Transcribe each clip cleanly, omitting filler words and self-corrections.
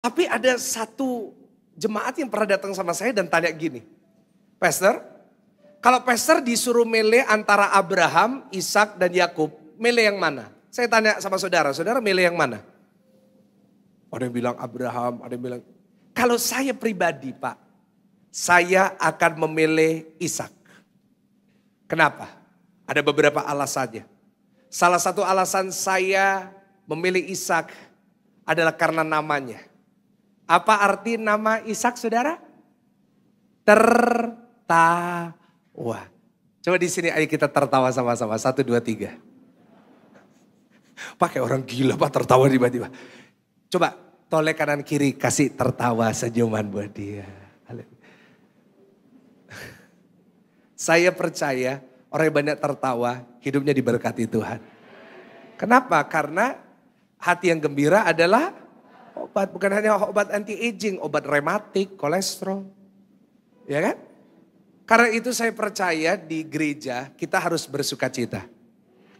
Tapi ada satu jemaat yang pernah datang sama saya dan tanya gini. Pastor, kalau pastor disuruh milih antara Abraham, Ishak dan Yakub, milih yang mana? Saya tanya sama saudara, saudara milih yang mana? Ada yang bilang Abraham, ada yang bilang. Kalau saya pribadi Pak, saya akan memilih Ishak. Kenapa? Ada beberapa alasannya. Salah satu alasan saya memilih Ishak adalah karena namanya. Apa arti nama Ishak saudara? Tertawa. Coba di sini ayo kita tertawa sama-sama. 1, 2, 3. Pakai orang gila Pak tertawa tiba-tiba. Coba toleh kanan kiri kasih tertawa senyuman buat dia. Saya percaya orang yang banyak tertawa hidupnya diberkati Tuhan. Kenapa? Karena hati yang gembira adalah obat. Bukan hanya obat anti-aging, obat rematik, kolesterol. Ya kan? Karena itu saya percaya di gereja kita harus bersuka cita.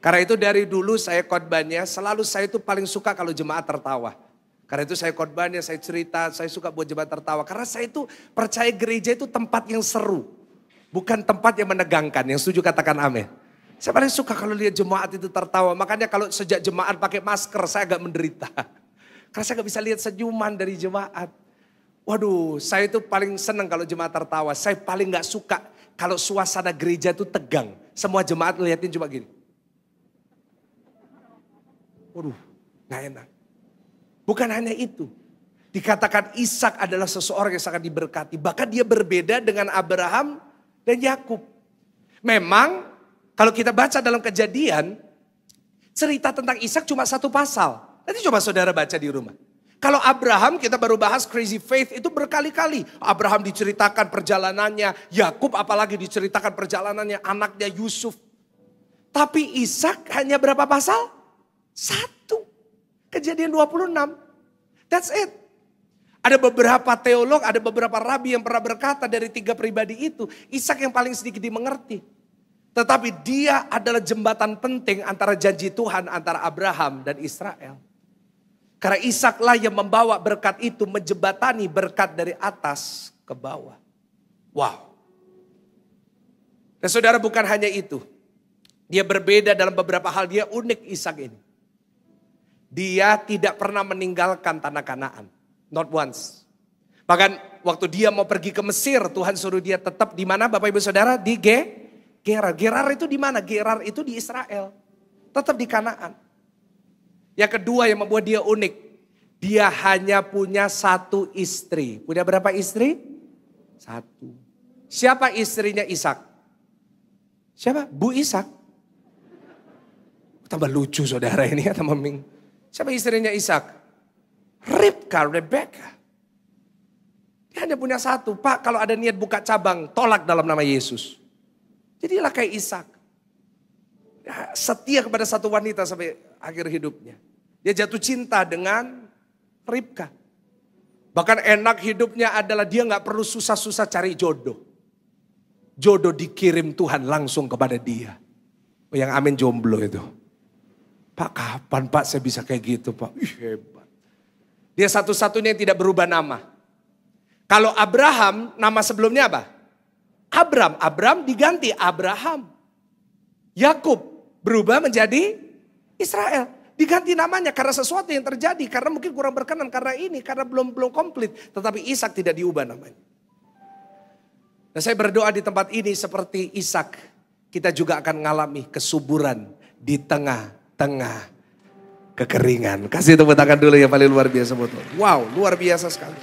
Karena itu dari dulu saya khotbahnya selalu saya itu paling suka kalau jemaat tertawa. Karena itu saya khotbahnya, saya cerita, saya suka buat jemaat tertawa. Karena saya itu percaya gereja itu tempat yang seru. Bukan tempat yang menegangkan, yang setuju katakan amin. Saya paling suka kalau lihat jemaat itu tertawa. Makanya kalau sejak jemaat pakai masker saya agak menderita. Karena saya gak bisa lihat senyuman dari jemaat. Waduh, saya itu paling senang kalau jemaat tertawa. Saya paling gak suka kalau suasana gereja itu tegang. Semua jemaat lihatin cuma gini. Waduh, gak enak. Bukan hanya itu. Dikatakan Ishak adalah seseorang yang sangat diberkati. Bahkan dia berbeda dengan Abraham dan Yakub. Memang kalau kita baca dalam Kejadian, cerita tentang Ishak cuma 1 pasal. Nanti coba saudara baca di rumah. Kalau Abraham kita baru bahas crazy faith itu berkali-kali. Abraham diceritakan perjalanannya, Yakub apalagi diceritakan perjalanannya, anaknya Yusuf. Tapi Ishak hanya berapa pasal? 1. Kejadian 26. That's it. Ada beberapa teolog, ada beberapa rabi yang pernah berkata dari 3 pribadi itu, Ishak yang paling sedikit dimengerti. Tetapi dia adalah jembatan penting antara janji Tuhan antara Abraham dan Israel. Karena Ishaklah yang membawa berkat itu menjembatani berkat dari atas ke bawah. Wow. Dan saudara bukan hanya itu. Dia berbeda dalam beberapa hal, dia unik Ishak ini. Dia tidak pernah meninggalkan tanah Kanaan. Not once. Bahkan waktu dia mau pergi ke Mesir, Tuhan suruh dia tetap di mana Bapak Ibu Saudara? Di Gerar. Gerar itu di mana? Gerar itu di Israel. Tetap di Kanaan. Yang kedua yang membuat dia unik. Dia hanya punya 1 istri. Punya berapa istri? 1. Siapa istrinya Ishak? Siapa? Bu Ishak. Tambah lucu saudara ini ya tambah ming. Siapa istrinya Ishak? Rebecca. Dia hanya punya 1. Pak kalau ada niat buka cabang, tolak dalam nama Yesus. Jadilah kayak Ishak. Setia kepada 1 wanita sampai akhir hidupnya. Dia jatuh cinta dengan Ribka. Bahkan enak hidupnya adalah dia gak perlu susah-susah cari jodoh. Jodoh dikirim Tuhan langsung kepada dia. Oh, yang amin jomblo itu. Pak kapan Pak saya bisa kayak gitu Pak? Hebat. Dia satu-satunya yang tidak berubah nama. Kalau Abraham nama sebelumnya apa? Abram diganti Abraham. Yakub berubah menjadi Israel. Diganti namanya karena sesuatu yang terjadi. Karena mungkin kurang berkenan karena ini. Karena belum komplit. Tetapi Ishak tidak diubah namanya. Dan saya berdoa di tempat ini seperti Ishak. Kita juga akan mengalami kesuburan di tengah kekeringan. Kasih tepuk tangan dulu ya paling luar biasa betul. Wow luar biasa sekali.